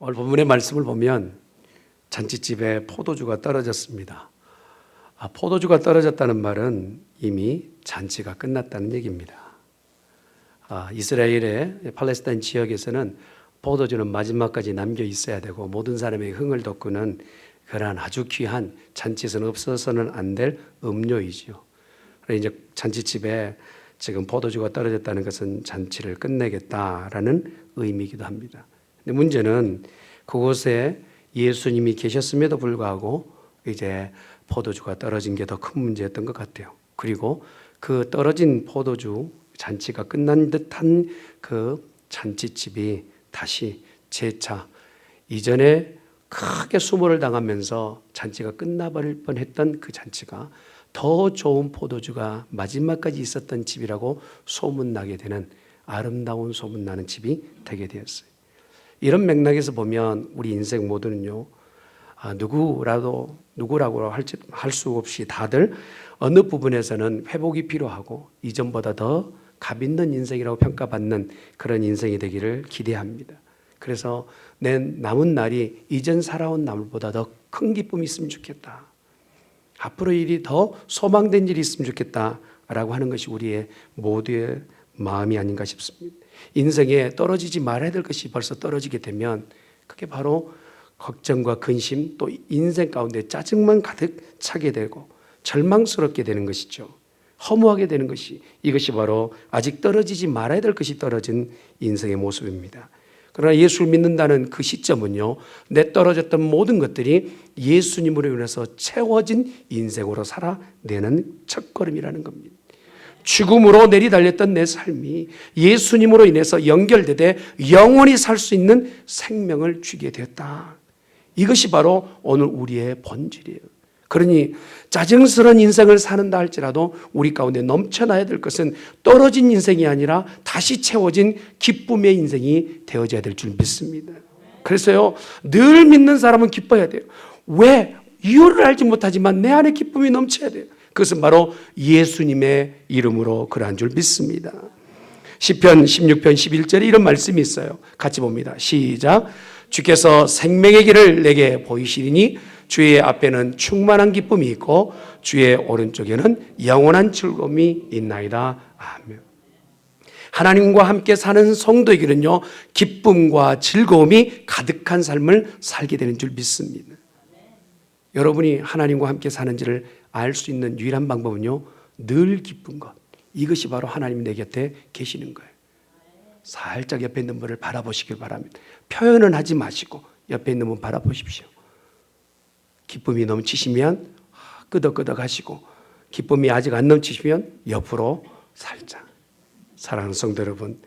오늘 본문의 말씀을 보면 잔치집에 포도주가 떨어졌습니다. 포도주가 떨어졌다는 말은 이미 잔치가 끝났다는 얘기입니다. 이스라엘의 팔레스타인 지역에서는 포도주는 마지막까지 남겨 있어야 되고 모든 사람의 흥을 돋구는 그러한 아주 귀한 잔치에서는 없어서는 안 될 음료이죠. 그래서 이제 잔치집에 지금 포도주가 떨어졌다는 것은 잔치를 끝내겠다라는 의미이기도 합니다. 근데 문제는 그곳에 예수님이 계셨음에도 불구하고 이제 포도주가 떨어진 게 더 큰 문제였던 것 같아요. 그리고 그 떨어진 포도주 잔치가 끝난 듯한 그 잔치집이 다시 재차 이전에 크게 수모를 당하면서 잔치가 끝나버릴 뻔했던 그 잔치가 더 좋은 포도주가 마지막까지 있었던 집이라고 소문나게 되는 아름다운 소문나는 집이 되게 되었어요. 이런 맥락에서 보면 우리 인생 모두는요, 누구라고 할 수 없이 다들 어느 부분에서는 회복이 필요하고 이전보다 더 값 있는 인생이라고 평가받는 그런 인생이 되기를 기대합니다. 그래서 내 남은 날이 이전 살아온 날보다 더 큰 기쁨이 있으면 좋겠다. 앞으로 일이 더 소망된 일이 있으면 좋겠다라고 하는 것이 우리의 모두의 마음이 아닌가 싶습니다. 인생에 떨어지지 말아야 될 것이 벌써 떨어지게 되면 그게 바로 걱정과 근심 또 인생 가운데 짜증만 가득 차게 되고 절망스럽게 되는 것이죠. 허무하게 되는 것이 이것이 바로 아직 떨어지지 말아야 될 것이 떨어진 인생의 모습입니다. 그러나 예수를 믿는다는 그 시점은요, 내 떨어졌던 모든 것들이 예수님으로 인해서 채워진 인생으로 살아내는 첫걸음이라는 겁니다. 죽음으로 내리달렸던 내 삶이 예수님으로 인해서 연결되되 영원히 살 수 있는 생명을 주게 되었다. 이것이 바로 오늘 우리의 본질이에요. 그러니 짜증스러운 인생을 사는다 할지라도 우리 가운데 넘쳐나야 될 것은 떨어진 인생이 아니라 다시 채워진 기쁨의 인생이 되어져야 될 줄 믿습니다. 그래서요, 늘 믿는 사람은 기뻐야 돼요. 왜? 이유를 알지 못하지만 내 안에 기쁨이 넘쳐야 돼요. 그것은 바로 예수님의 이름으로 그러한 줄 믿습니다. 시편 16편 11절에 이런 말씀이 있어요. 같이 봅니다. 시작. 주께서 생명의 길을 내게 보이시리니 주의 앞에는 충만한 기쁨이 있고 주의 오른쪽에는 영원한 즐거움이 있나이다. 아멘. 하나님과 함께 사는 성도에게는요, 기쁨과 즐거움이 가득한 삶을 살게 되는 줄 믿습니다. 여러분이 하나님과 함께 사는지를 알 수 있는 유일한 방법은요, 늘 기쁜 것. 이것이 바로 하나님이 내 곁에 계시는 거예요. 살짝 옆에 있는 분을 바라보시길 바랍니다. 표현은 하지 마시고 옆에 있는 분 바라보십시오. 기쁨이 넘치시면 끄덕끄덕 하시고, 기쁨이 아직 안 넘치시면 옆으로 살짝. 사랑하는 성도 여러분,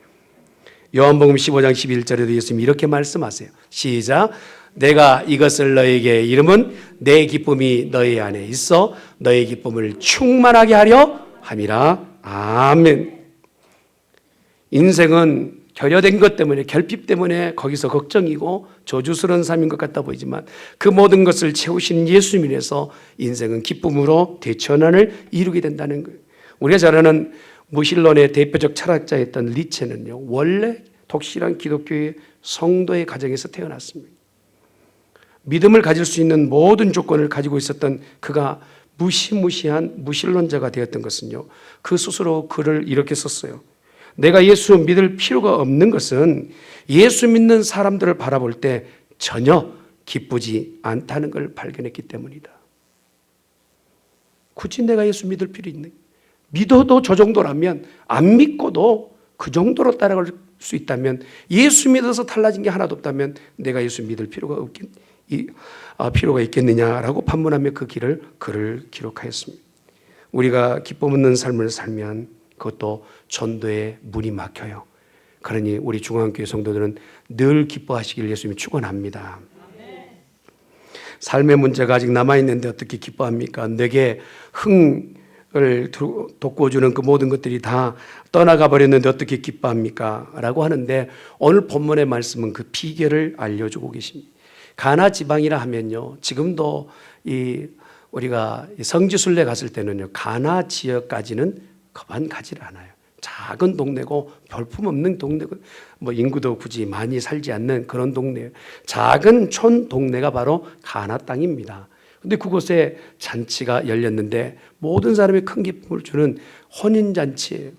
요한복음 15장 11절에도 예수님이 이렇게 말씀하세요. 시작. 내가 이것을 너에게 이름은 내 기쁨이 너희 안에 있어 너의 기쁨을 충만하게 하려 함이라. 아멘. 인생은 결여된 것 때문에, 결핍 때문에 거기서 걱정이고 저주스러운 삶인 것 같아 보이지만 그 모든 것을 채우시는 예수님 인해서 인생은 기쁨으로 대천안을 이루게 된다는 거예요. 우리가 잘 아는 무신론의 대표적 철학자였던 리체는요, 원래 독실한 기독교의 성도의 가정에서 태어났습니다. 믿음을 가질 수 있는 모든 조건을 가지고 있었던 그가 무시무시한 무신론자가 되었던 것은요, 그 스스로 글을 이렇게 썼어요. 내가 예수 믿을 필요가 없는 것은 예수 믿는 사람들을 바라볼 때 전혀 기쁘지 않다는 걸 발견했기 때문이다. 굳이 내가 예수 믿을 필요 있는, 믿어도 저 정도라면, 안 믿고도 그 정도로 따라갈 수 있다면, 예수 믿어서 달라진 게 하나도 없다면 내가 예수 믿을 필요가 있겠느냐라고 반문하며 그 글을 기록하였습니다. 우리가 기쁨 없는 삶을 살면 그것도 전도의 문이 막혀요. 그러니 우리 중앙교회 성도들은 늘 기뻐하시길 예수님이 축원합니다. 삶의 문제가 아직 남아있는데 어떻게 기뻐합니까? 내게 흥을 돋궈주는 그 모든 것들이 다 떠나가 버렸는데 어떻게 기뻐합니까? 라고 하는데 오늘 본문의 말씀은 그 비결을 알려주고 계십니다. 가나 지방이라 하면요, 지금도 우리가 성지순례 갔을 때는요, 가나 지역까지는 그만 가지를 않아요. 작은 동네고 볼품없는 동네고 뭐 인구도 굳이 많이 살지 않는 그런 동네, 작은 촌 동네가 바로 가나 땅입니다. 근데 그곳에 잔치가 열렸는데 모든 사람이 큰 기쁨을 주는 혼인잔치예요.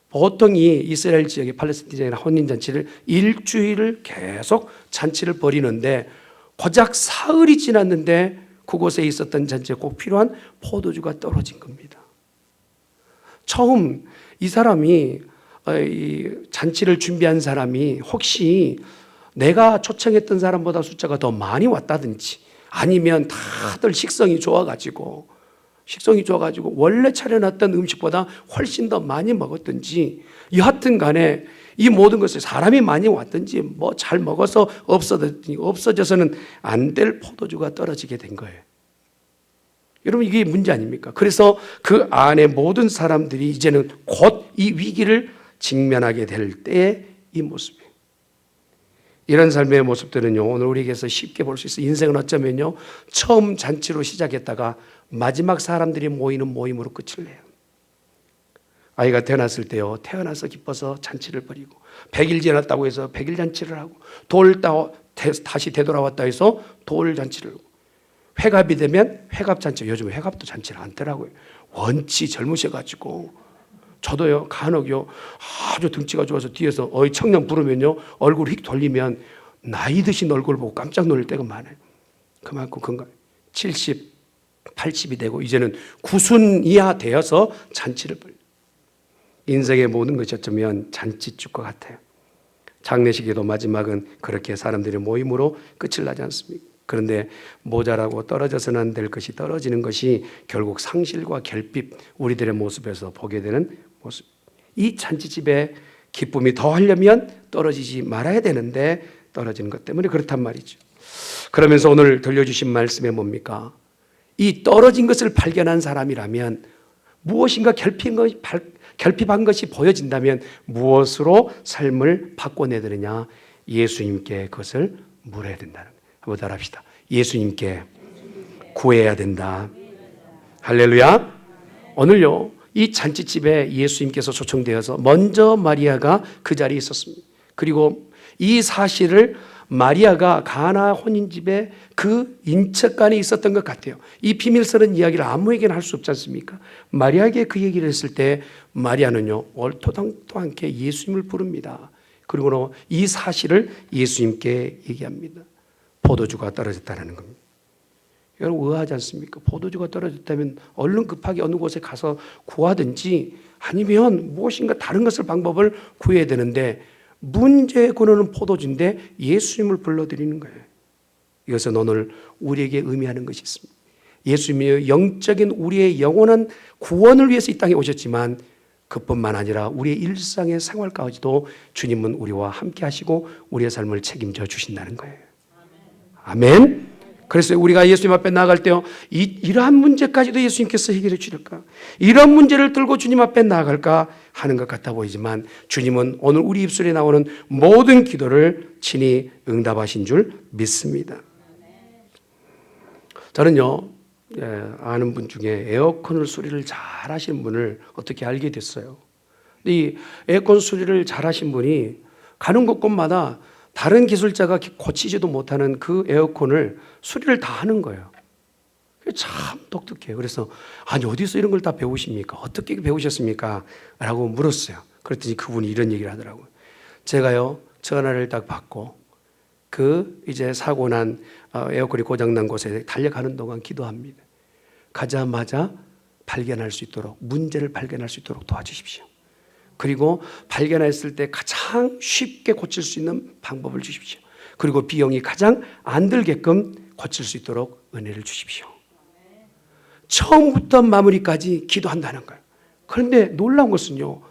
보통 이 이스라엘 지역의 팔레스타인 지역의 혼인잔치를 일주일을 계속 잔치를 벌이는데 고작 사흘이 지났는데 그곳에 있었던 잔치에 꼭 필요한 포도주가 떨어진 겁니다. 처음 이 사람이 이 잔치를 준비한 사람이 혹시 내가 초청했던 사람보다 숫자가 더 많이 왔다든지 아니면 다들 식성이 좋아가지고 원래 차려놨던 음식보다 훨씬 더 많이 먹었든지 여하튼 간에 이 모든 것을 사람이 많이 왔든지 뭐 잘 먹어서 없어져서는 안 될 포도주가 떨어지게 된 거예요. 여러분 이게 문제 아닙니까? 그래서 그 안에 모든 사람들이 이제는 곧 이 위기를 직면하게 될 때의 이 모습이에요. 이런 삶의 모습들은요 오늘 우리에게서 쉽게 볼 수 있어요. 인생은 어쩌면요 처음 잔치로 시작했다가 마지막 사람들이 모이는 모임으로 끝을 내요. 아이가 태어났을 때요 태어나서 기뻐서 잔치를 벌이고 100일 지났다고 해서 100일 잔치를 하고 돌 따고 다시 되돌아왔다 해서 돌 잔치를 하고 회갑이 되면 회갑잔치, 요즘 회갑도 잔치를 안 하더라고요. 원치 젊으셔가지고 저도요 간혹요 아주 등치가 좋아서 뒤에서 어이 청년 부르면요 얼굴 휙 돌리면 나이 드신 얼굴 보고 깜짝 놀랄 때가 많아요. 그만큼 건강 70, 80이 되고 이제는 90 이하 되어서 잔치를 벌여요. 인생의 모든 것이 어쩌면 잔치집과 같아요. 장례식에도 마지막은 그렇게 사람들의 모임으로 끝을 나지 않습니까? 그런데 모자라고 떨어져서는 안 될 것이 떨어지는 것이 결국 상실과 결핍 우리들의 모습에서 보게 되는 모습. 이 잔치집에 기쁨이 더하려면 떨어지지 말아야 되는데 떨어지는 것 때문에 그렇단 말이죠. 그러면서 오늘 들려주신 말씀이 뭡니까? 이 떨어진 것을 발견한 사람이라면 무엇인가 결핍한 것이 보여진다면 무엇으로 삶을 바꿔내야 되느냐? 예수님께 그것을 물어야 된다는 거예요. 한번 따라합시다. 예수님께 구해야 된다. 할렐루야. 오늘요 이 잔치집에 예수님께서 초청되어서 먼저 마리아가 그 자리에 있었습니다. 그리고 이 사실을 마리아가 가나 혼인집에 그 인척간에 있었던 것 같아요. 이 비밀스러운 이야기를 아무에게나 할 수 없지 않습니까? 마리아에게 그 얘기를 했을 때 마리아는요 얼토당토 않게 예수님을 부릅니다. 그리고 이 사실을 예수님께 얘기합니다. 포도주가 떨어졌다는 겁니다. 여러분 의아하지 않습니까? 포도주가 떨어졌다면 얼른 급하게 어느 곳에 가서 구하든지 아니면 무엇인가 다른 것을 방법을 구해야 되는데 문제의 근원은 포도주인데 예수님을 불러드리는 거예요. 이것은 오늘 우리에게 의미하는 것이 있습니다. 예수님이 영적인 우리의 영원한 구원을 위해서 이 땅에 오셨지만 그뿐만 아니라 우리의 일상의 생활까지도 주님은 우리와 함께 하시고 우리의 삶을 책임져 주신다는 거예요. 아멘. 그래서 우리가 예수님 앞에 나아갈 때요 이러한 문제까지도 예수님께서 해결해 주실까? 이런 문제를 들고 주님 앞에 나아갈까 하는 것 같아 보이지만 주님은 오늘 우리 입술에 나오는 모든 기도를 친히 응답하신 줄 믿습니다. 저는요 아는 분 중에 에어컨을 수리를 잘 하시는 분을 어떻게 알게 됐어요. 이 에어컨 수리를 잘 하신 분이 가는 곳곳마다 다른 기술자가 고치지도 못하는 그 에어컨을 수리를 다 하는 거예요. 참 독특해요. 그래서 아니 어디서 이런 걸 다 배우십니까? 어떻게 배우셨습니까? 라고 물었어요. 그랬더니 그분이 이런 얘기를 하더라고요. 제가요 전화를 딱 받고 그 이제 사고 난 에어컨이 고장난 곳에 달려가는 동안 기도합니다. 가자마자 발견할 수 있도록 문제를 발견할 수 있도록 도와주십시오. 그리고 발견했을 때 가장 쉽게 고칠 수 있는 방법을 주십시오. 그리고 비용이 가장 안 들게끔 고칠 수 있도록 은혜를 주십시오. 처음부터 마무리까지 기도한다는 거예요. 그런데 놀라운 것은요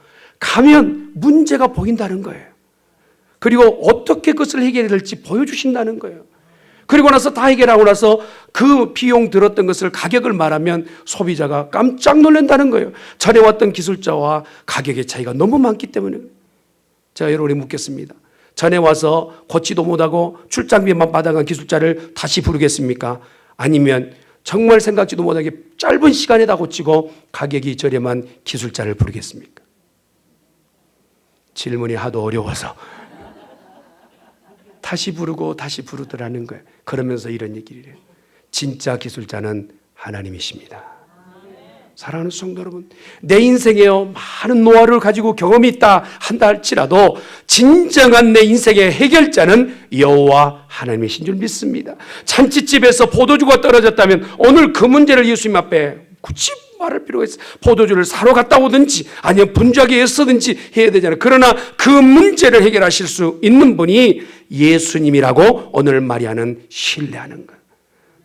가면 문제가 보인다는 거예요. 그리고 어떻게 그것을 해결해야 될지 보여주신다는 거예요. 그리고 나서 다 해결하고 나서 그 비용 들었던 것을 가격을 말하면 소비자가 깜짝 놀란다는 거예요. 전에 왔던 기술자와 가격의 차이가 너무 많기 때문에. 제가 여러분이 묻겠습니다. 전에 와서 고치도 못하고 출장비만 받아간 기술자를 다시 부르겠습니까? 아니면 정말 생각지도 못하게 짧은 시간에 다 고치고 가격이 저렴한 기술자를 부르겠습니까? 질문이 하도 어려워서 다시 부르고 다시 부르더라는 거예요. 그러면서 이런 얘기를 해요. 진짜 기술자는 하나님이십니다. 사랑하는 성도 여러분, 내 인생에 많은 노하우를 가지고 경험이 있다 한다 할지라도 진정한 내 인생의 해결자는 여호와 하나님이신 줄 믿습니다. 잔치집에서 포도주가 떨어졌다면 오늘 그 문제를 예수님 앞에 굳이 말할 필요가 있어요. 포도주를 사러 갔다 오든지 아니면 분주하게 애쓰든지 해야 되잖아요. 그러나 그 문제를 해결하실 수 있는 분이 예수님이라고 오늘 마리아는 신뢰하는 거예요.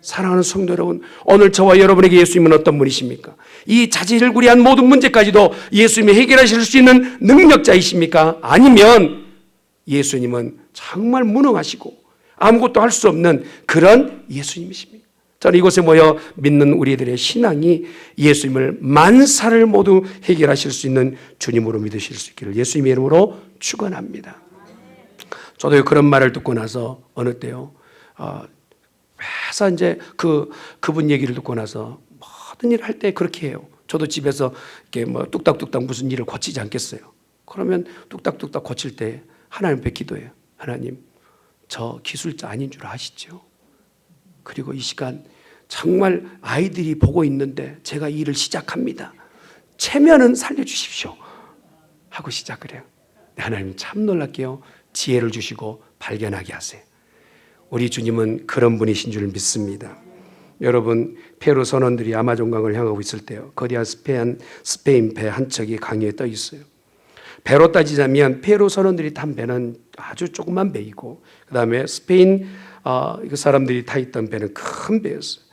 사랑하는 성도 여러분, 오늘 저와 여러분에게 예수님은 어떤 분이십니까? 이 자질구레한 모든 문제까지도 예수님이 해결하실 수 있는 능력자이십니까? 아니면 예수님은 정말 무능하시고 아무것도 할 수 없는 그런 예수님이십니까? 저는 이곳에 모여 믿는 우리들의 신앙이 예수님을 만사를 모두 해결하실 수 있는 주님으로 믿으실 수 있기를 예수님의 이름으로 축원합니다. 저도 그런 말을 듣고 나서 어느 때요, 회사 이제 그분 얘기를 듣고 나서 모든 일을 할 때 그렇게 해요. 저도 집에서 이렇게 뭐 뚝딱뚝딱 무슨 일을 고치지 않겠어요. 그러면 뚝딱뚝딱 고칠 때 하나님 앞에 기도해요. 하나님, 저 기술자 아닌 줄 아시죠? 그리고 이 시간 정말 아이들이 보고 있는데 제가 일을 시작합니다. 체면은 살려주십시오 하고 시작을 해요. 하나님 참 놀랍게요, 지혜를 주시고 발견하게 하세요. 우리 주님은 그런 분이신 줄 믿습니다. 여러분, 페루 선원들이 아마존강을 향하고 있을 때요, 거대한 스페인 배 한 척이 강에 떠 있어요. 배로 따지자면 페루 선원들이 탄 배는 아주 조그만 배이고, 그 다음에 스페인 사람들이 타 있던 배는 큰 배였어요.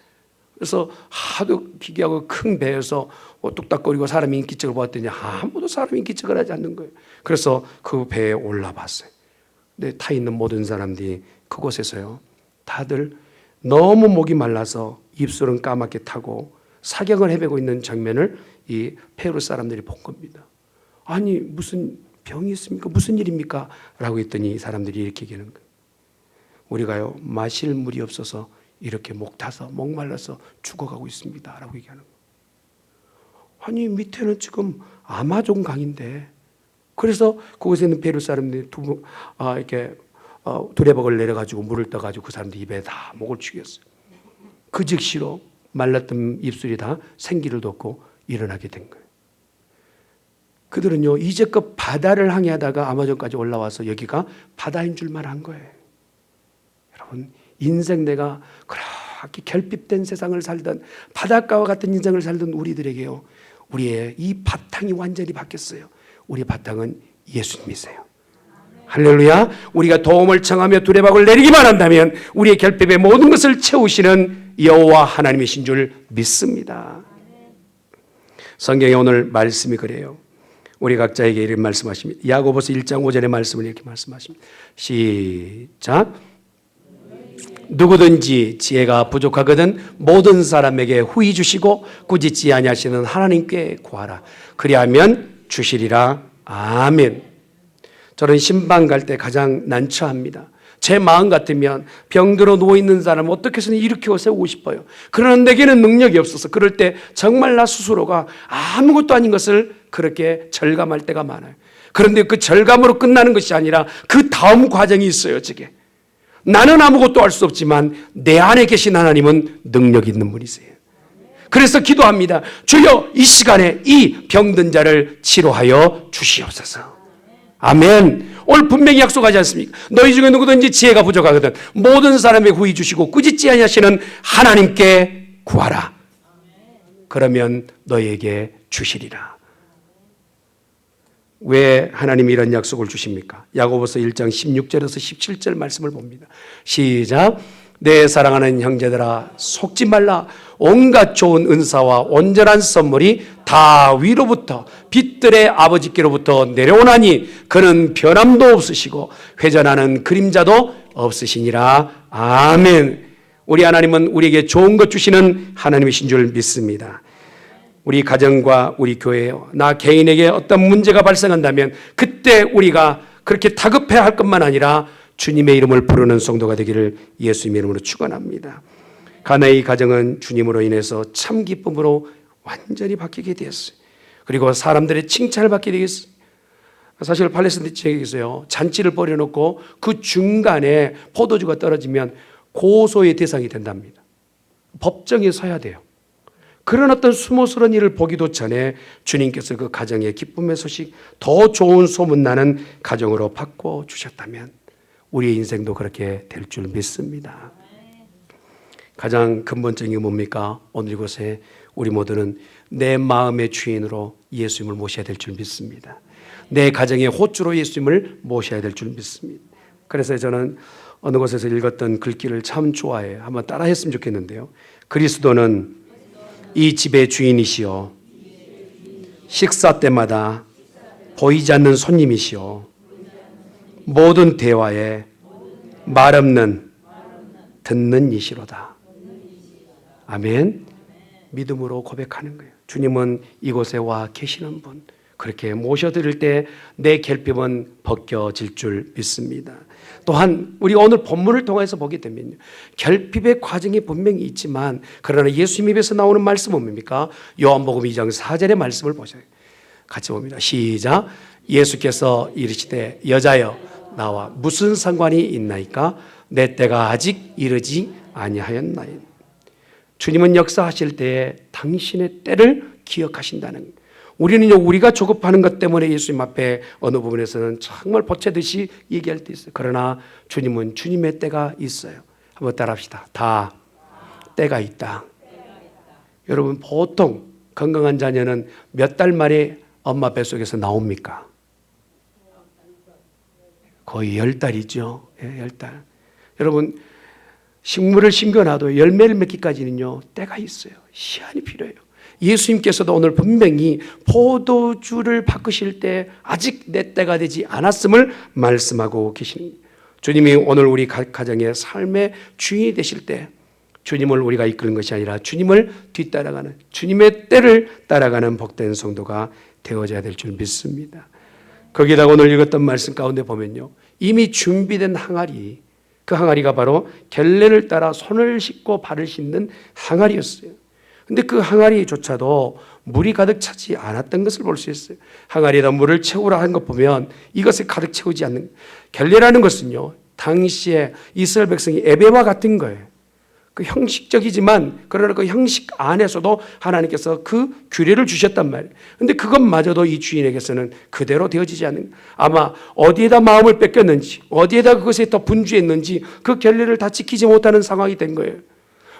그래서 하도 기괴하고 큰 배에서 뚝딱거리고 사람 인기척을 보았더니 아무도 사람 인기척을 하지 않는 거예요. 그래서 그 배에 올라봤어요. 근데 타 있는 모든 사람들이 그곳에서요, 다들 너무 목이 말라서 입술은 까맣게 타고 사경을 헤매고 있는 장면을 이 페루 사람들이 본 겁니다. 아니, 무슨 병이 있습니까? 무슨 일입니까? 라고 했더니 이 사람들이 이렇게 얘기하는 거예요. 우리가요, 마실 물이 없어서 이렇게 목 타서 목 말라서 죽어가고 있습니다 라고 얘기하는 거예요. 아니, 밑에는 지금 아마존 강인데, 그래서 그곳에 있는 페루 사람들이 이렇게 두레박을 내려가지고 물을 떠가지고 그 사람들 입에 다 목을 죽였어요. 그 즉시로 말랐던 입술이 다 생기를 돋고 일어나게 된 거예요. 그들은요, 이제껏 바다를 항해하다가 아마존까지 올라와서 여기가 바다인 줄만 한 거예요. 여러분, 인생 내가 그렇게 결핍된 세상을 살던, 바닷가와 같은 인생을 살던 우리들에게요, 우리의 이 바탕이 완전히 바뀌었어요. 우리 바탕은 예수님이세요. 할렐루야. 우리가 도움을 청하며 두레박을 내리기만 한다면 우리의 결핍의 모든 것을 채우시는 여호와 하나님이신 줄 믿습니다. 성경에 오늘 말씀이 그래요. 우리 각자에게 이렇게 말씀하십니다. 야고보서 1장 5절의 말씀을 이렇게 말씀하십니다. 시작. 누구든지 지혜가 부족하거든 모든 사람에게 후히 주시고 꾸짖지 아니하시는 하나님께 구하라. 그리하면 주시리라. 아멘. 저는 신방 갈 때 가장 난처합니다. 제 마음 같으면 병들어 누워있는 사람을 어떻게 해서는 일으켜 세우고 싶어요. 그러나 내게는 능력이 없어서 그럴 때 정말 나 스스로가 아무것도 아닌 것을 그렇게 절감할 때가 많아요. 그런데 그 절감으로 끝나는 것이 아니라 그 다음 과정이 있어요. 저게 나는 아무것도 할 수 없지만 내 안에 계신 하나님은 능력 있는 분이세요. 그래서 기도합니다. 주여, 이 시간에 이 병든 자를 치료하여 주시옵소서. 아멘. 오늘 분명히 약속하지 않습니까? 너희 중에 누구든지 지혜가 부족하거든 모든 사람에게 후히 주시고 꾸짖지 아니하시는 하나님께 구하라. 그러면 너희에게 주시리라. 왜 하나님이 이런 약속을 주십니까? 야고보서 1장 16절에서 17절 말씀을 봅니다. 시작. 내 사랑하는 형제들아, 속지 말라. 온갖 좋은 은사와 온전한 선물이 다 위로부터 빛들의 아버지께로부터 내려오나니 그는 변함도 없으시고 회전하는 그림자도 없으시니라. 아멘. 우리 하나님은 우리에게 좋은 것 주시는 하나님이신 줄 믿습니다. 우리 가정과 우리 교회, 나 개인에게 어떤 문제가 발생한다면 그때 우리가 그렇게 다급해할 것만 아니라 주님의 이름을 부르는 성도가 되기를 예수님의 이름으로 축원합니다. 가나의 가정은 주님으로 인해서 참 기쁨으로 완전히 바뀌게 되었어요. 그리고 사람들의 칭찬을 받게 되겠어요. 사실 팔레스타인 지역에서요, 잔치를 벌여놓고 그 중간에 포도주가 떨어지면 고소의 대상이 된답니다. 법정에 서야 돼요. 그런 어떤 수모스러운 일을 보기도 전에 주님께서 그 가정의 기쁨의 소식, 더 좋은 소문나는 가정으로 바꿔주셨다면 우리의 인생도 그렇게 될 줄 믿습니다. 가장 근본적인 게 뭡니까? 오늘 이곳에 우리 모두는 내 마음의 주인으로 예수님을 모셔야 될 줄 믿습니다. 내 가정의 호주로 예수님을 모셔야 될 줄 믿습니다. 그래서 저는 어느 곳에서 읽었던 글귀를 참 좋아해요. 한번 따라 했으면 좋겠는데요. 그리스도는 이 집의 주인이시요, 식사 때마다 보이지 않는 손님이시요, 모든 대화에 말 없는 듣는 이시로다. 아멘. 믿음으로 고백하는 거예요. 주님은 이곳에 와 계시는 분, 그렇게 모셔드릴 때 내 결핍은 벗겨질 줄 믿습니다. 또한 우리 오늘 본문을 통해서 보게 되면 결핍의 과정이 분명히 있지만, 그러나 예수님 입에서 나오는 말씀은 뭡니까? 요한복음 2장 4절의 말씀을 보세요. 같이 봅니다. 시작. 예수께서 이르시되 여자여 나와 무슨 상관이 있나이까? 내 때가 아직 이르지 아니하였나이다. 주님은 역사하실 때에 당신의 때를 기억하신다는 거예요. 우리는요, 우리가 조급하는 것 때문에 예수님 앞에 어느 부분에서는 정말 보채듯이 얘기할 때 있어요. 그러나 주님은 주님의 때가 있어요. 한번 따라합시다. 다 때가 있다. 여러분, 보통 건강한 자녀는 몇 달 만에 엄마 뱃속에서 나옵니까? 거의 10달이죠. 10달. 여러분, 식물을 심겨놔도 열매를 맺기까지는요, 때가 있어요. 시간이 필요해요. 예수님께서도 오늘 분명히 포도주를 바꾸실 때 아직 내 때가 되지 않았음을 말씀하고 계십니다. 주님이 오늘 우리 가정의 삶의 주인이 되실 때 주님을 우리가 이끄는 것이 아니라 주님을 뒤따라가는, 주님의 때를 따라가는 복된 성도가 되어져야 될 줄 믿습니다. 거기다가 오늘 읽었던 말씀 가운데 보면요, 이미 준비된 항아리, 그 항아리가 바로 결례를 따라 손을 씻고 발을 씻는 항아리였어요. 근데 그 항아리조차도 물이 가득 차지 않았던 것을 볼 수 있어요. 항아리에다 물을 채우라 한 것 보면 이것을 가득 채우지 않는, 결례라는 것은요, 당시에 이스라엘 백성이 예배와 같은 거예요. 그 형식적이지만 그러나 그 형식 안에서도 하나님께서 그 규례를 주셨단 말이에요. 근데 그것마저도 이 주인에게서는 그대로 되어지지 않는, 아마 어디에다 마음을 뺏겼는지, 어디에다 그것에 더 분주했는지 그 결례를 다 지키지 못하는 상황이 된 거예요.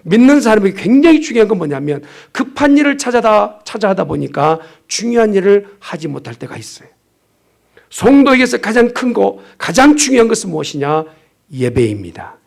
믿는 사람이 굉장히 중요한 건 뭐냐면 급한 일을 찾아 하다 보니까 중요한 일을 하지 못할 때가 있어요. 성도에게서 가장 큰 거, 가장 중요한 것은 무엇이냐? 예배입니다.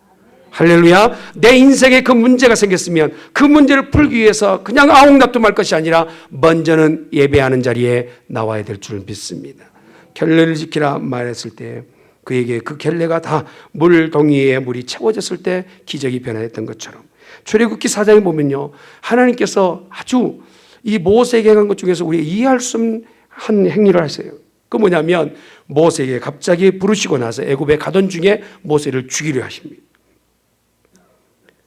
할렐루야. 내 인생에 그 문제가 생겼으면 그 문제를 풀기 위해서 그냥 아웅다툼할 것이 아니라 먼저는 예배하는 자리에 나와야 될 줄 믿습니다. 결례를 지키라 말했을 때 그에게 그 결례가 다 물동이에 물이 채워졌을 때 기적이 변화했던 것처럼, 출애굽기 4장에 보면요, 하나님께서 아주 이 모세에게 한 것 중에서 우리가 이해할 수 없는 한 행위를 하세요. 그 뭐냐면 모세에게 갑자기 부르시고 나서 애굽에 가던 중에 모세를 죽이려 하십니다.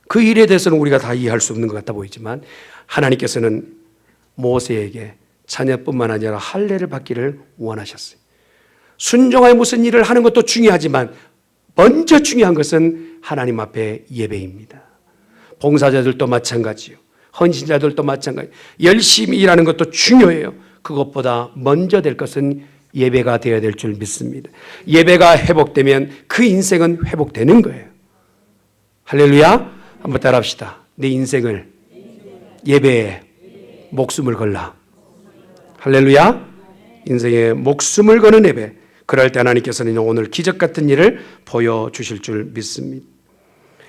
그 일에 대해서는 우리가 다 이해할 수 없는 것 같아 보이지만 하나님께서는 모세에게 자녀뿐만 아니라 할례를 받기를 원하셨어요. 순종하여 무슨 일을 하는 것도 중요하지만 먼저 중요한 것은 하나님 앞에 예배입니다. 봉사자들도 마찬가지요, 헌신자들도 마찬가지, 열심히 일하는 것도 중요해요. 그것보다 먼저 될 것은 예배가 되어야 될 줄 믿습니다. 예배가 회복되면 그 인생은 회복되는 거예요. 할렐루야. 한번 따라합시다. 내 인생을 예배에 목숨을 걸라. 할렐루야. 인생에 목숨을 거는 예배. 그럴 때 하나님께서는 오늘 기적 같은 일을 보여주실 줄 믿습니다.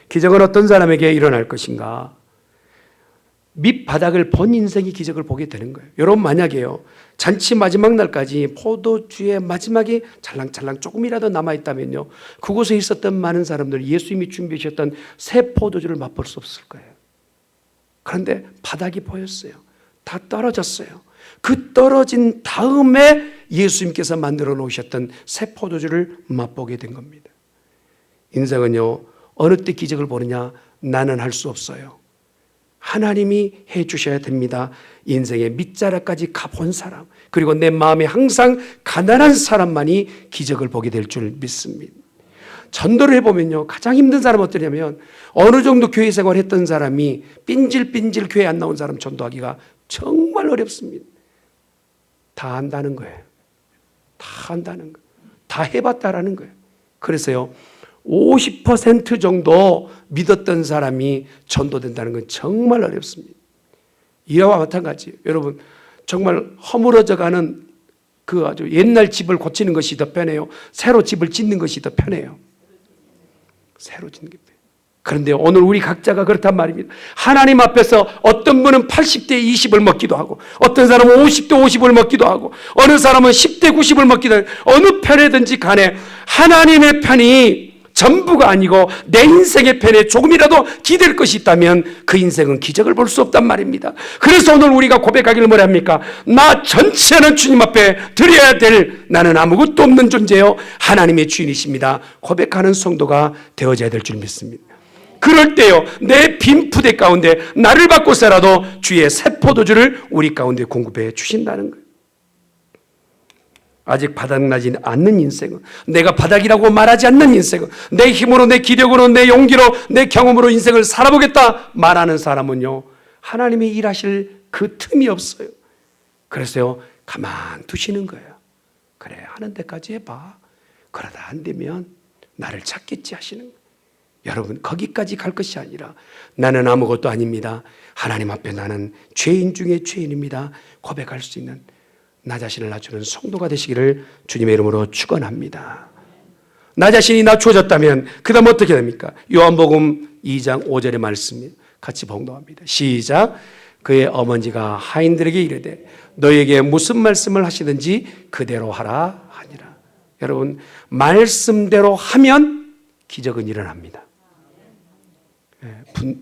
기적은 어떤 사람에게 일어날 것인가? 밑바닥을 본 인생이 기적을 보게 되는 거예요. 여러분, 만약에요, 잔치 마지막 날까지 포도주의 마지막에 찰랑찰랑 조금이라도 남아있다면요, 그곳에 있었던 많은 사람들, 예수님이 준비하셨던 새 포도주를 맛볼 수 없을 거예요. 그런데 바닥이 보였어요. 다 떨어졌어요. 그 떨어진 다음에 예수님께서 만들어 놓으셨던 새 포도주를 맛보게 된 겁니다. 인생은요, 어느 때 기적을 보느냐? 나는 할 수 없어요. 하나님이 해 주셔야 됩니다. 인생의 밑자락까지 가본 사람, 그리고 내 마음에 항상 가난한 사람만이 기적을 보게 될 줄 믿습니다. 전도를 해보면요, 가장 힘든 사람은 어떠냐면 어느 정도 교회 생활했던 사람이 삔질삔질 교회 안 나온 사람 전도하기가 정말 어렵습니다. 다 안다는 거예요. 다 안다는 거예요. 다 해봤다라는 거예요. 그래서요, 50% 정도 믿었던 사람이 전도된다는 건 정말 어렵습니다. 이와 마찬가지예요. 여러분, 정말 허물어져가는 그 아주 옛날 집을 고치는 것이 더 편해요? 새로 집을 짓는 것이 더 편해요? 새로 짓는 게 편해요. 그런데 오늘 우리 각자가 그렇단 말입니다. 하나님 앞에서 어떤 분은 80대 20을 먹기도 하고, 어떤 사람은 50대 50을 먹기도 하고, 어느 사람은 10대 90을 먹기도 하고, 어느 편이든지 간에 하나님의 편이 전부가 아니고 내 인생의 편에 조금이라도 기댈 것이 있다면 그 인생은 기적을 볼 수 없단 말입니다. 그래서 오늘 우리가 고백하기를 뭐라 합니까? 나 전체는 주님 앞에 드려야 될, 나는 아무것도 없는 존재요, 하나님의 주인이십니다. 고백하는 성도가 되어져야 될 줄 믿습니다. 그럴 때요, 내 빈 푸대 가운데 나를 바꿔서라도 주의 새 포도주를 우리 가운데 공급해 주신다는 거예요. 아직 바닥나지 않는 인생은, 내가 바닥이라고 말하지 않는 인생은, 내 힘으로, 내 기력으로, 내 용기로, 내 경험으로 인생을 살아보겠다 말하는 사람은요, 하나님이 일하실 그 틈이 없어요. 그래서요, 가만두시는 거예요. 그래, 하는 데까지 해봐. 그러다 안 되면 나를 찾겠지 하시는 거예요. 여러분, 거기까지 갈 것이 아니라 나는 아무것도 아닙니다, 하나님 앞에 나는 죄인 중에 죄인입니다 고백할 수 있는 나 자신을 낮추는 성도가 되시기를 주님의 이름으로 축원합니다. 나 자신이 낮추어졌다면 그 다음 어떻게 됩니까? 요한복음 2장 5절의 말씀 같이 봉독합니다. 시작. 그의 어머니가 하인들에게 이르되 너에게 무슨 말씀을 하시든지 그대로 하라 하니라. 여러분, 말씀대로 하면 기적은 일어납니다.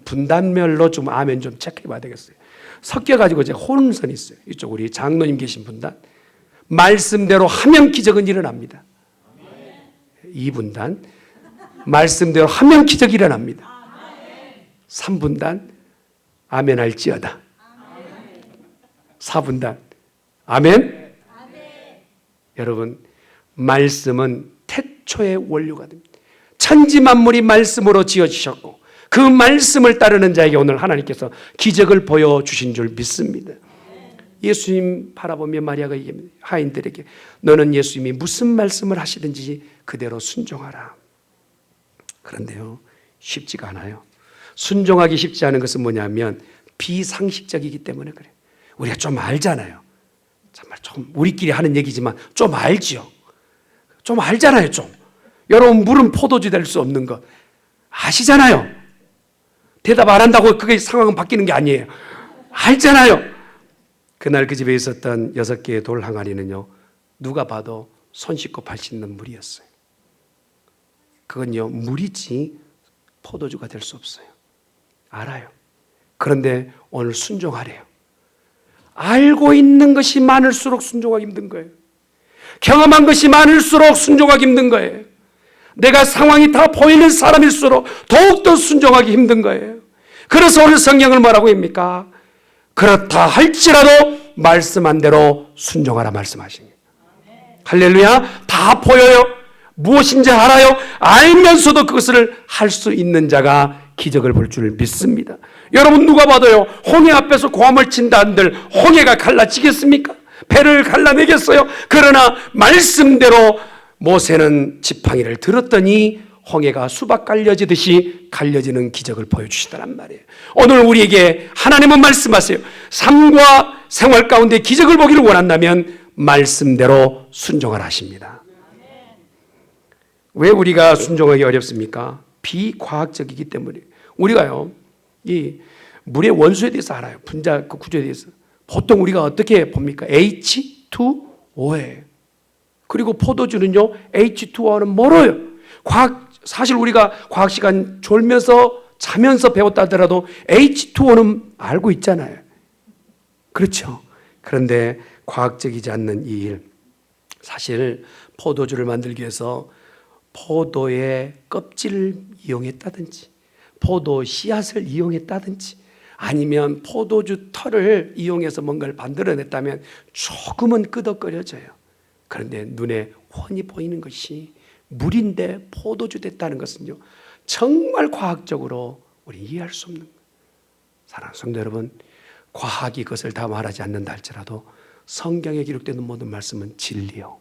분단별로 좀 아멘 좀 체크해 봐야 되겠어요. 섞여가지고 이제 혼선이 있어요. 이쪽 우리 장로님 계신 분단, 말씀대로 하면 기적은 일어납니다. 2분단, 말씀대로 하면 기적이 일어납니다. 3분단, 아멘 할지어다. 4분단, 아멘. 여러분, 말씀은 태초의 원료가 됩니다. 천지 만물이 말씀으로 지어지셨고 그 말씀을 따르는 자에게 오늘 하나님께서 기적을 보여주신 줄 믿습니다. 예수님 바라보며 마리아가 얘기합니다. 하인들에게 너는 예수님이 무슨 말씀을 하시든지 그대로 순종하라. 그런데요, 쉽지가 않아요. 순종하기 쉽지 않은 것은 뭐냐면 비상식적이기 때문에 그래요. 우리가 좀 알잖아요. 정말 좀 우리끼리 하는 얘기지만 좀 알지요. 좀 알잖아요. 좀. 여러분, 물은 포도주 될 수 없는 것 아시잖아요. 대답 안 한다고 그게 상황은 바뀌는 게 아니에요. 알잖아요. 그날 그 집에 있었던 6개의 돌 항아리는요, 누가 봐도 손 씻고 발 씻는 물이었어요. 그건요, 물이지 포도주가 될 수 없어요. 알아요. 그런데 오늘 순종하래요. 알고 있는 것이 많을수록 순종하기 힘든 거예요. 경험한 것이 많을수록 순종하기 힘든 거예요. 내가 상황이 다 보이는 사람일수록 더욱더 순종하기 힘든 거예요. 그래서 오늘 성경을 뭐라고 합니까? 그렇다 할지라도 말씀한 대로 순종하라 말씀하신 거예요. 할렐루야. 다 보여요. 무엇인지 알아요. 알면서도 그것을 할 수 있는 자가 기적을 볼 줄 믿습니다. 여러분, 누가 봐도요, 홍해 앞에서 고함을 친다 한들 홍해가 갈라지겠습니까? 배를 갈라내겠어요? 그러나 말씀대로 모세는 지팡이를 들었더니 홍해가 수박 갈려지듯이 갈려지는 기적을 보여주시더란 말이에요. 오늘 우리에게 하나님은 말씀하세요. 삶과 생활 가운데 기적을 보기를 원한다면 말씀대로 순종하라 하십니다. 왜 우리가 순종하기 어렵습니까? 비과학적이기 때문에. 우리가요, 이 물의 원소에 대해서 알아요. 분자 그 구조에 대해서. 보통 우리가 어떻게 봅니까? H2O예요. 그리고 포도주는요, H2O는 멀어요. 사실 우리가 과학 시간 졸면서 자면서 배웠다 하더라도 H2O는 알고 있잖아요. 그렇죠? 그런데 과학적이지 않는 이 일, 사실 포도주를 만들기 위해서 포도의 껍질을 이용했다든지 포도 씨앗을 이용했다든지 아니면 포도주 털을 이용해서 뭔가를 만들어냈다면 조금은 끄덕거려져요. 그런데 눈에 훤히 보이는 것이 물인데 포도주 됐다는 것은요, 정말 과학적으로 우리 이해할 수 없는 거예요. 사랑하는 성도 여러분, 과학이 그것을 다 말하지 않는다 할지라도 성경에 기록되는 모든 말씀은 진리요,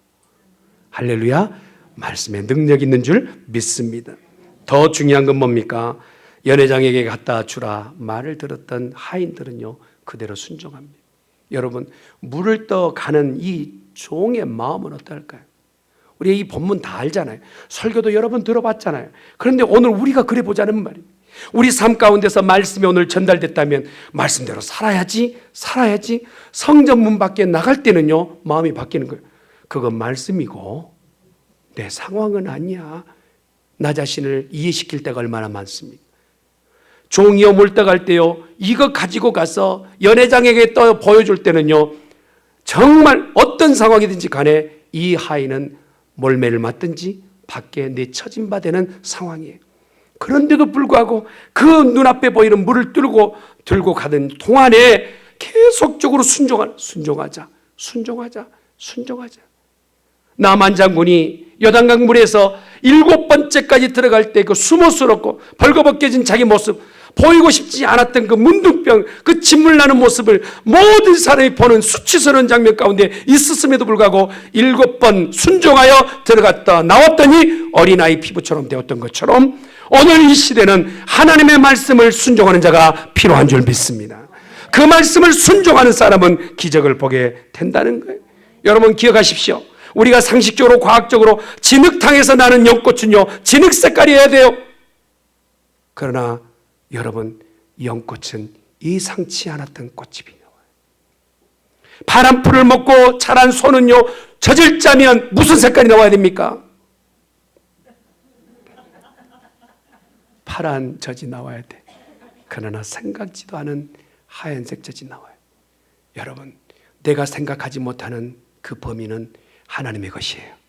할렐루야, 말씀에 능력 있는 줄 믿습니다. 더 중요한 건 뭡니까? 연회장에게 갖다 주라 말을 들었던 하인들은요, 그대로 순종합니다. 여러분, 물을 떠 가는 이 종의 마음은 어떨까요? 우리 이 본문 다 알잖아요. 설교도 여러 번 들어봤잖아요. 그런데 오늘 우리가 그래 보자는 말입니다. 우리 삶 가운데서 말씀이 오늘 전달됐다면 말씀대로 살아야지 성전 문 밖에 나갈 때는요, 마음이 바뀌는 거예요. 그건 말씀이고 내 상황은 아니야. 나 자신을 이해시킬 때가 얼마나 많습니까? 종이요 물떡할 때요, 이거 가지고 가서 연회장에게 떠 보여줄 때는요, 정말 어떤 상황이든지 간에 이 하인은 몰매를 맞든지 밖에 내처진 바 되는 상황이에요. 그런데도 불구하고 그 눈앞에 보이는 물을 들고 가던 동안에 계속적으로 순종하자. 나만 장군이 요단강 물에서 7번째까지 들어갈 때 그 수모스럽고 벌거벗겨진 자기 모습, 보이고 싶지 않았던 그 문둥병, 그 진물 나는 모습을 모든 사람이 보는 수치스러운 장면 가운데 있었음에도 불구하고 7번 순종하여 들어갔다 나왔더니 어린아이 피부처럼 되었던 것처럼 오늘 이 시대는 하나님의 말씀을 순종하는 자가 필요한 줄 믿습니다. 그 말씀을 순종하는 사람은 기적을 보게 된다는 거예요. 여러분 기억하십시오. 우리가 상식적으로 과학적으로 진흙탕에서 나는 연꽃은요, 진흙 색깔이어야 돼요. 그러나 여러분, 연꽃은 예상치 않았던 꽃잎이 나와요. 파란 풀을 먹고 자란 소는요, 젖을 짜면 무슨 색깔이 나와야 됩니까? 파란 젖이 나와야 돼. 그러나 생각지도 않은 하얀색 젖이 나와요. 여러분, 내가 생각하지 못하는 그 범위는 하나님의 것이에요.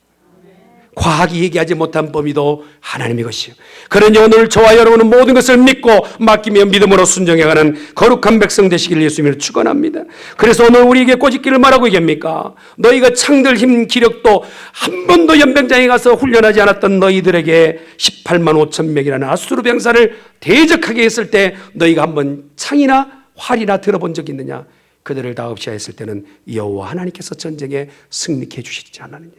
과학이 얘기하지 못한 범위도 하나님의 것이에요. 그러니 오늘 저와 여러분은 모든 것을 믿고 맡기며 믿음으로 순종해가는 거룩한 백성 되시길 예수님을 축원합니다. 그래서 오늘 우리에게 꼬집기를 말하고 얘기합니까? 너희가 창들 힘 기력도 한 번도 연병장에 가서 훈련하지 않았던 너희들에게 18만 5천 명이라는 아수르 병사를 대적하게 했을 때 너희가 한번 창이나 활이나 들어본 적이 있느냐? 그들을 다 없이하였을 때는 여호와 하나님께서 전쟁에 승리케 해주시지 않았느냐?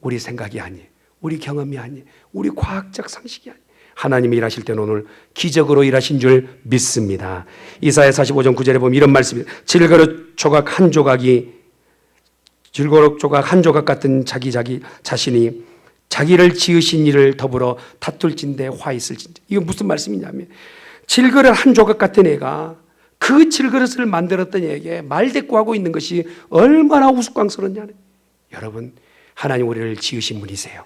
우리 생각이 아니에요. 우리 경험이 아니에요. 우리 과학적 상식이 아니에요. 하나님이 일하실 때는 오늘 기적으로 일하신 줄 믿습니다. 이사야 45장 9절에 보면 이런 말씀이, 질그릇 조각 한 조각 같은 자기 자신이 자기를 지으신 이를 더불어 다툴진대 화 있을진대. 이건 무슨 말씀이냐면, 질그릇 한 조각 같은 애가 그 질그릇을 만들었던 애에게 말대꾸하고 있는 것이 얼마나 우스꽝스럽냐는. 여러분, 하나님 우리를 지으신 분이세요.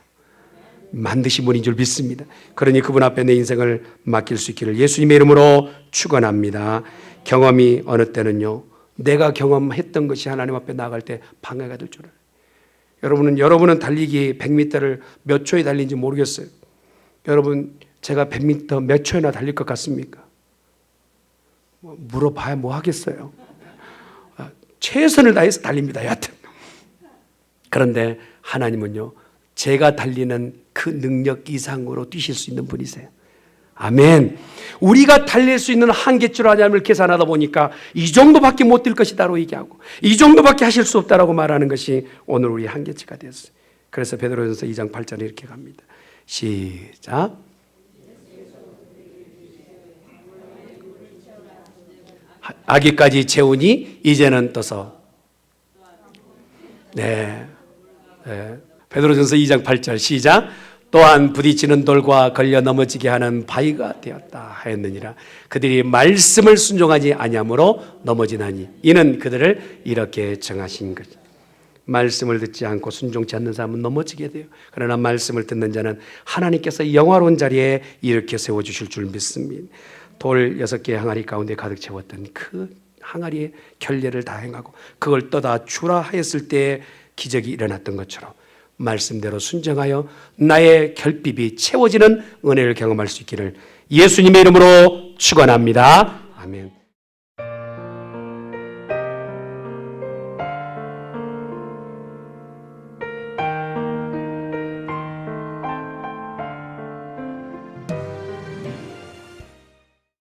만드신 분인 줄 믿습니다. 그러니 그분 앞에 내 인생을 맡길 수 있기를 예수님의 이름으로 축원합니다. 경험이 어느 때는요, 내가 경험했던 것이 하나님 앞에 나아갈 때 방해가 될 줄 알아요. 여러분은 달리기 100m를 몇 초에 달린지 모르겠어요. 여러분, 제가 100m 몇 초나 달릴 것 같습니까? 물어봐야 뭐 하겠어요. 최선을 다해서 달립니다. 여하튼. 그런데 하나님은요, 제가 달리는 그 능력 이상으로 뛰실 수 있는 분이세요. 아멘. 우리가 달릴 수 있는 한계치로 하나님을 계산하다 보니까 이 정도밖에 못 뛸 것이다라고 얘기하고 이 정도밖에 하실 수 없다라고 말하는 것이 오늘 우리 한계치가 되었어요. 그래서 베드로전서 2장 8절에 이렇게 갑니다. 시작. 아기까지 채우니 이제는 떠서. 네. 베드로전서 2장 8절 시작. 또한 부딪히는 돌과 걸려 넘어지게 하는 바위가 되었다 하였느니라. 그들이 말씀을 순종하지 아니함으로 넘어지나니 이는 그들을 이렇게 정하신 것. 말씀을 듣지 않고 순종치 않는 사람은 넘어지게 돼요. 그러나 말씀을 듣는 자는 하나님께서 영화로운 자리에 일으켜 세워주실 줄 믿습니다. 돌 6개의 항아리 가운데 가득 채웠던 그 항아리의 결례를 다 행하고 그걸 떠다 주라 하였을 때 기적이 일어났던 것처럼 말씀대로 순종하여 나의 결핍이 채워지는 은혜를 경험할 수 있기를 예수님의 이름으로 축원합니다. 아멘.